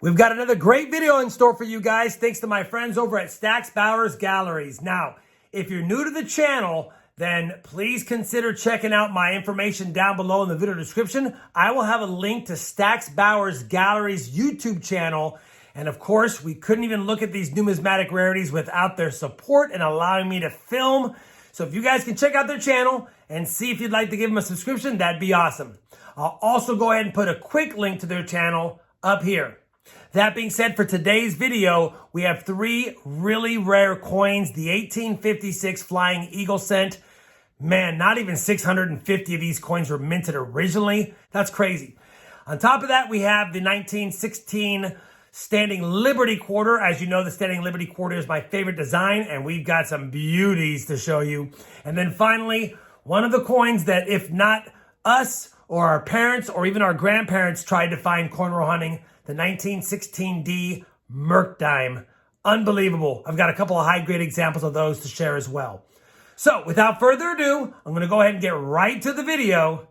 We've got another great video in store for you guys, thanks to my friends over at Stack's Bowers Galleries. Now, if you're new to the channel, then please consider checking out my information down below in the video description. I will have a link to Stack's Bowers Galleries YouTube channel. And of course, we couldn't even look at these numismatic rarities without their support and allowing me to film. So if you guys can check out their channel and see if you'd like to give them a subscription, that'd be awesome. I'll also go ahead and put a quick link to their channel up here. That being said, for today's video, we have three really rare coins. The 1856 Flying Eagle cent. Man, not even 650 of these coins were minted originally. That's crazy. On top of that, we have the 1916 Standing Liberty Quarter. As you know, the Standing Liberty Quarter is my favorite design, and we've got some beauties to show you. And then finally, one of the coins that if not us or our parents or even our grandparents tried to find coin roll hunting, the 1916D Mercury Dime. Unbelievable. I've got a couple of high-grade examples of those to share as well. So, without further ado, I'm going to go ahead and get right to the video.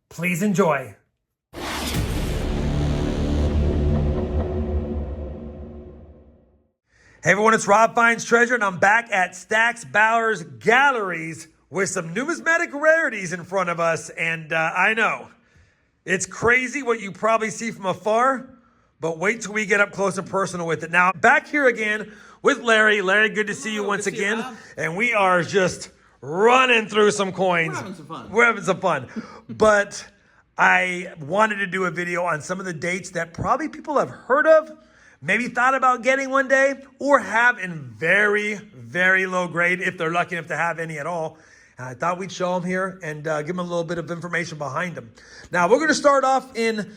Please enjoy. Hey everyone, it's RobFindsTreasure, and I'm back at Stack's Bowers Galleries with some numismatic rarities in front of us. And I know, it's crazy what you probably see from afar, but wait till we get up close and personal with it. Now, back here again with Larry. Larry, good to see you once again. And we are just running through some coins. We're having some fun. But I wanted to do a video on some of the dates that probably people have heard of, maybe thought about getting one day, or have in very, very low grade if they're lucky enough to have any at all. And I thought we'd show them here and give them a little bit of information behind them. Now, we're going to start off in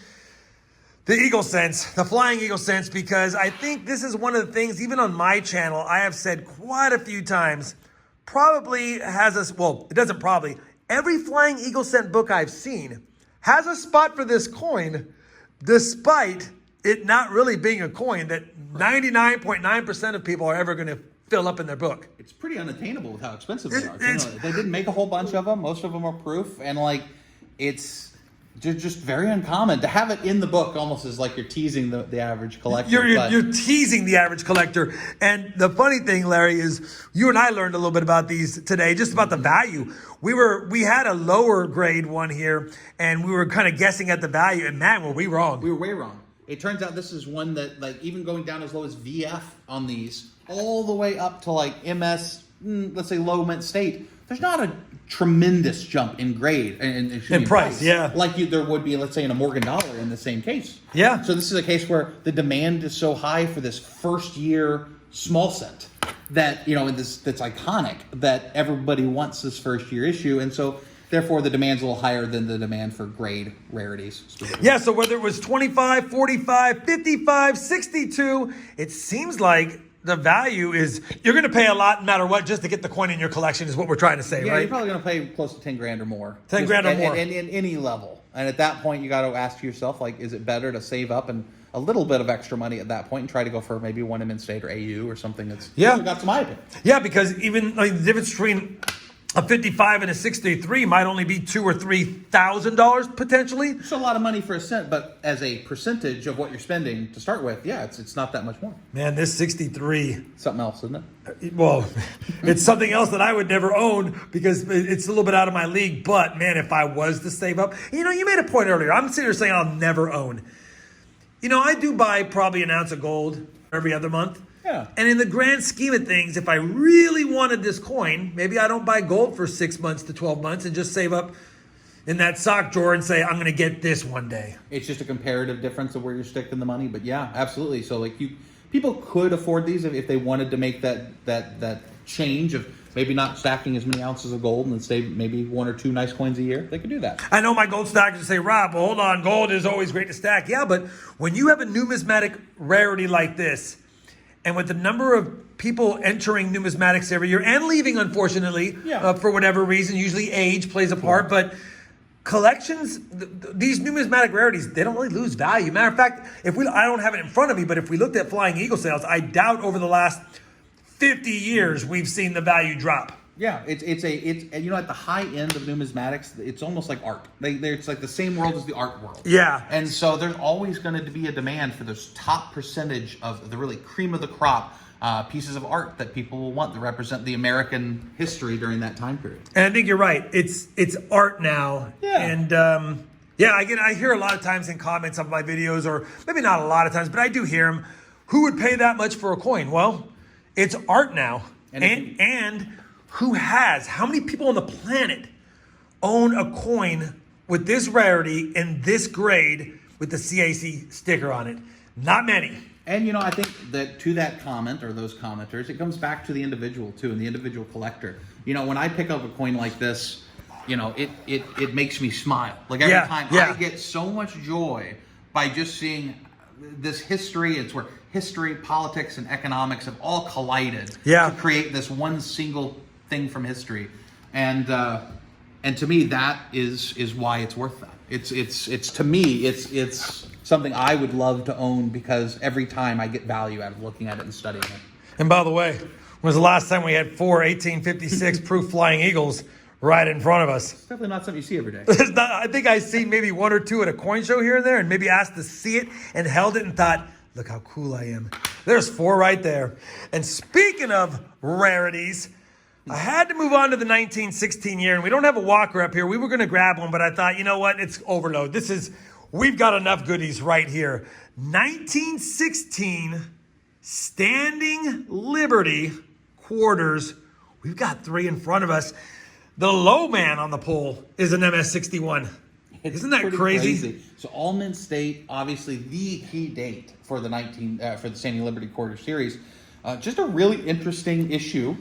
the Eagle cents, the Flying Eagle cents, because I think this is one of the things, even on my channel, I have said quite a few times, probably has a, well, it doesn't probably, every Flying Eagle cent book I've seen has a spot for this coin, despite it not really being a coin that 99.9% of people are ever going to fill up in their book. It's pretty unattainable with how expensive they are. You know, they didn't make a whole bunch of them. Most of them are proof, and like, it's just very uncommon to have it in the book. Almost as like you're teasing the average collector. You're teasing the average collector. And the funny thing, Larry, is you and I learned a little bit about these today, just about the value. We had a lower grade one here, and we were kind of guessing at the value, and man, were we wrong. We were way wrong. It turns out this is one that, like, even going down as low as VF on these, all the way up to like MS, let's say low mint state, there's not a tremendous jump in grade in price, yeah, like there would be, let's say, in a Morgan dollar in the same case. Yeah. So this is a case where the demand is so high for this first year small cent that, you know, that's iconic, that everybody wants this first year issue, and so therefore the demand's a little higher than the demand for grade rarities. Yeah, so whether it was 25, 45, 55, 62, it seems like the value is, you're going to pay a lot no matter what just to get the coin in your collection is what we're trying to say, yeah, right? You're probably going to pay close to 10 grand or more. 10 grand or more. In any level. And at that point, you got to ask yourself, like, is it better to save up and a little bit of extra money at that point and try to go for maybe one in state or AU or something that's got some eye. Yeah, because even like, the difference between a 55 and a 63 might only be $2,000 or $3,000 potentially. It's a lot of money for a cent, but as a percentage of what you're spending to start with, yeah, it's not that much more. Man, this 63. Something else, isn't it? Well, it's something else that I would never own because it's a little bit out of my league. But man, if I was to save up, you know, you made a point earlier. I'm sitting here saying I'll never own. You know, I do buy probably an ounce of gold every other month. Yeah. And in the grand scheme of things, if I really wanted this coin, maybe I don't buy gold for 6 months to 12 months and just save up in that sock drawer and say, I'm going to get this one day. It's just a comparative difference of where you're sticking the money. But yeah, absolutely. So like people could afford these if they wanted to make that change of maybe not stacking as many ounces of gold and save maybe 1 or 2 nice coins a year. They could do that. I know my gold stackers say, Rob, well, hold on, gold is always great to stack. Yeah, but when you have a numismatic rarity like this, and with the number of people entering numismatics every year and leaving, unfortunately, for whatever reason, usually age plays a part, but collections, these numismatic rarities, they don't really lose value. Matter of fact, I don't have it in front of me, but if we looked at Flying Eagle sales, I doubt over the last 50 years we've seen the value drop. Yeah, it's you know, at the high end of numismatics, it's almost like art. It's like the same world as the art world. Yeah. And so there's always going to be a demand for this top percentage of the really cream of the crop pieces of art that people will want to represent the American history during that time period. And I think you're right. It's art now. Yeah. And yeah, I hear a lot of times in comments of my videos, or maybe not a lot of times, but I do hear them. Who would pay that much for a coin? Well, it's art now. And how many people on the planet own a coin with this rarity and this grade with the CAC sticker on it? Not many. And, you know, I think that to that comment or those commenters, it comes back to the individual too, and the individual collector. You know, when I pick up a coin like this, you know, it makes me smile. Like every time I get so much joy by just seeing this history. It's where history, politics, and economics have all collided to create this one single thing from history. And to me, that is why it's worth that. It's to me, it's something I would love to own, because every time I get value out of looking at it and studying it. And by the way, when was the last time we had 4 1856 proof Flying Eagles right in front of us? It's definitely not something you see every day. I think I see maybe 1 or 2 at a coin show here and there, and maybe asked to see it and held it and thought, look how cool I am. There's 4 right there. And speaking of rarities, I had to move on to the 1916 year, and we don't have a walker up here. We were going to grab one, but I thought, you know what? It's overload. We've got enough goodies right here. 1916 Standing Liberty quarters. We've got 3 in front of us. The low man on the pole is an MS-61. Isn't that crazy? So Almond State, obviously the key date for the Standing Liberty Quarter series. Just a really interesting issue.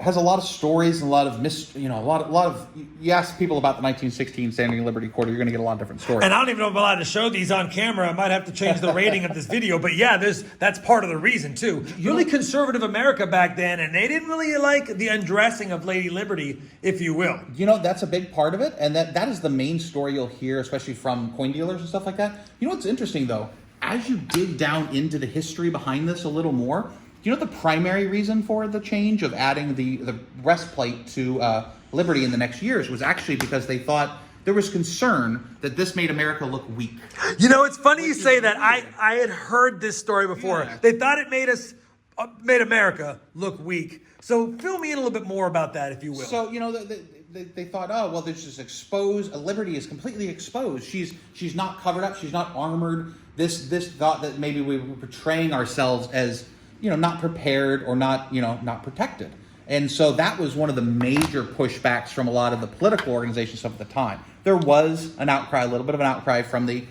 Has a lot of stories and a lot of you ask people about the 1916 Standing Liberty Quarter, you're going to get a lot of different stories. And I don't even know if I'm allowed to show these on camera. I might have to change the rating of this video. But yeah, that's part of the reason too. Really conservative America back then, and they didn't really like the undressing of Lady Liberty, if you will. You know, that's a big part of it, and that is the main story you'll hear, especially from coin dealers and stuff like that. You know what's interesting though? As you dig down into the history behind this a little more, you know the primary reason for the change of adding the breastplate to Liberty in the next years was actually because they thought there was concern that this made America look weak. You know, it's funny you say that. I had heard this story before. Yeah. They thought it made America look weak. So fill me in a little bit more about that, if you will. So, you know, they thought, oh, well, there's just exposed. Liberty is completely exposed. She's not covered up. She's not armored. This thought that maybe we were portraying ourselves as, you know, not prepared or not protected. And so that was one of the major pushbacks from a lot of the political organizations of the time. There was an outcry, a little bit of an outcry from the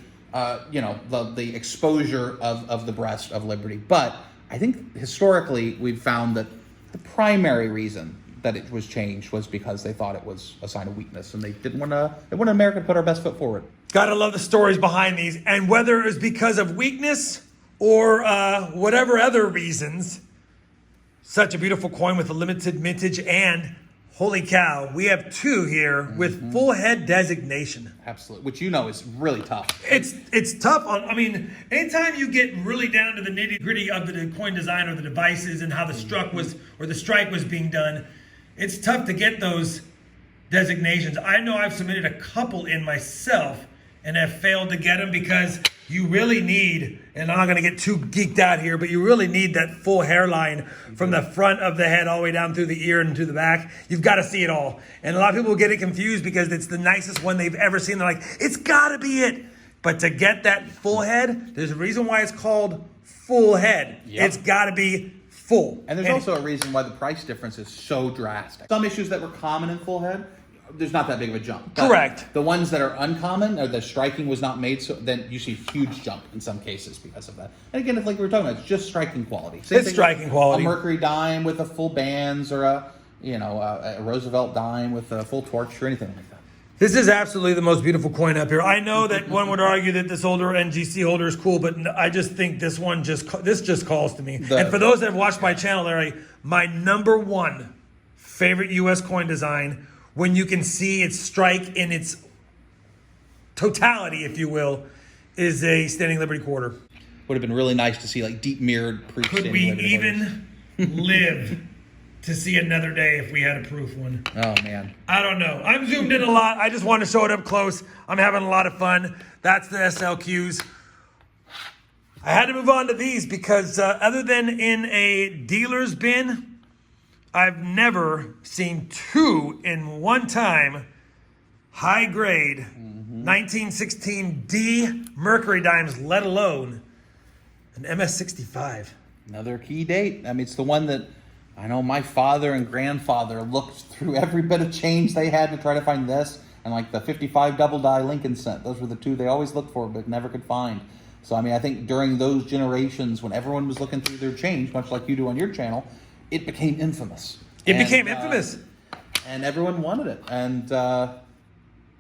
exposure of the breast of Liberty. But I think historically we've found that the primary reason that it was changed was because they thought it was a sign of weakness, and they wanted America to put our best foot forward. Gotta love the stories behind these. And whether it was because of weakness or whatever other reasons, such a beautiful coin with a limited mintage, and holy cow, we have 2 here with full head designation. Absolutely, which you know is really tough. It's tough. Anytime you get really down to the nitty gritty of the coin design or the devices and how the strike was being done, it's tough to get those designations. I know I've submitted a couple in myself and have failed to get them because you really need, and I'm not going to get too geeked out here, but you really need that full hairline from the front of the head all the way down through the ear and to the back. You've got to see it all. And a lot of people get it confused because it's the nicest one they've ever seen. They're like, it's got to be it. But to get that full head, there's a reason why it's called full head. Yep. It's got to be full. And there's also a reason why the price difference is so drastic. Some issues that were common in full head, there's not that big of a jump. But correct. The ones that are uncommon, or the striking was not made, so then you see a huge jump in some cases because of that. And again, it's like we were talking about, it's just striking quality. It's striking quality. A Mercury Dime with a full bands, or a Roosevelt Dime with a full torch, or anything like that. This is absolutely the most beautiful coin up here. I know that one would argue that this older NGC holder is cool, but I just think this one just calls to me. And for those that have watched my channel, Larry, my number 1 favorite U.S. coin design, when you can see its strike in its totality, if you will, is a Standing Liberty Quarter. Would have been really nice to see like deep mirrored Could we even live to see another day if we had a proof one. Oh, man. I don't know. I'm zoomed in a lot. I just want to show it up close. I'm having a lot of fun. That's the SLQs. I had to move on to these because other than in a dealer's bin, I've never seen two in one time high grade 1916D Mercury Dimes, let alone an MS65. Another key date. I mean, it's the one that I know my father and grandfather looked through every bit of change they had to try to find this, and like the 55 double die Lincoln cent. Those were the two they always looked for but never could find. So, I mean, I think during those generations when everyone was looking through their change, much like you do on your channel, it became infamous. It became infamous. And everyone wanted it. And,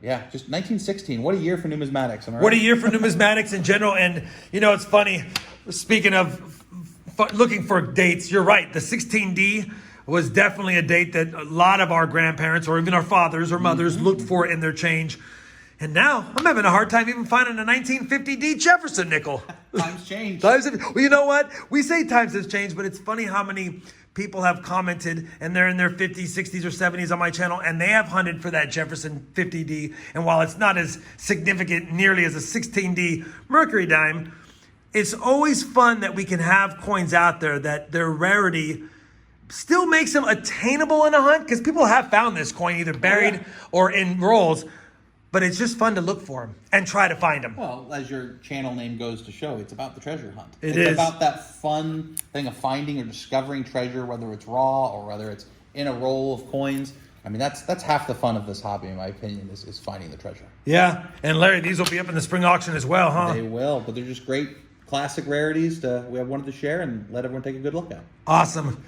yeah, just 1916. What a year for numismatics. Am I right? What a year for numismatics in general. And, you know, it's funny, speaking of looking for dates, you're right. The 16D was definitely a date that a lot of our grandparents or even our fathers or mothers looked for in their change. And now I'm having a hard time even finding a 1950D Jefferson nickel. Times changed. Well, you know what? We say times have changed, but it's funny how many people have commented and they're in their 50s, 60s, or 70s on my channel, and they have hunted for that Jefferson 50D. And while it's not as significant nearly as a 16D Mercury Dime, it's always fun that we can have coins out there that their rarity still makes them attainable in a hunt, because people have found this coin either buried or in rolls. But it's just fun to look for them and try to find them. Well, as your channel name goes to show, it's about the treasure hunt. It's is about that fun thing of finding or discovering treasure, whether it's raw or whether it's in a roll of coins. I mean, that's half the fun of this hobby, in my opinion, is finding the treasure. Yeah, and Larry, these will be up in the spring auction as well, huh? They will, but they're just great classic rarities we have wanted to share and let everyone take a good look at. Awesome.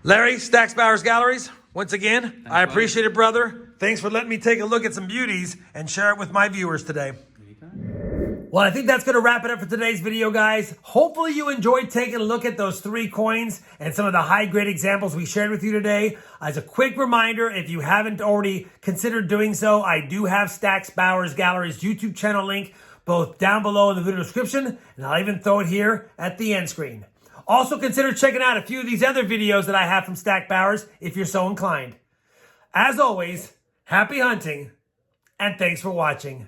Larry, Stacks Bowers Galleries, once again, Thanks, I appreciate it, brother. Thanks for letting me take a look at some beauties and share it with my viewers today. Anytime. Well, I think that's going to wrap it up for today's video, guys. Hopefully you enjoyed taking a look at those three coins and some of the high-grade examples we shared with you today. As a quick reminder, if you haven't already considered doing so, I do have Stacks Bowers Galleries YouTube channel link both down below in the video description, and I'll even throw it here at the end screen. Also, consider checking out a few of these other videos that I have from Stack Bowers if you're so inclined. As always, happy hunting, and thanks for watching.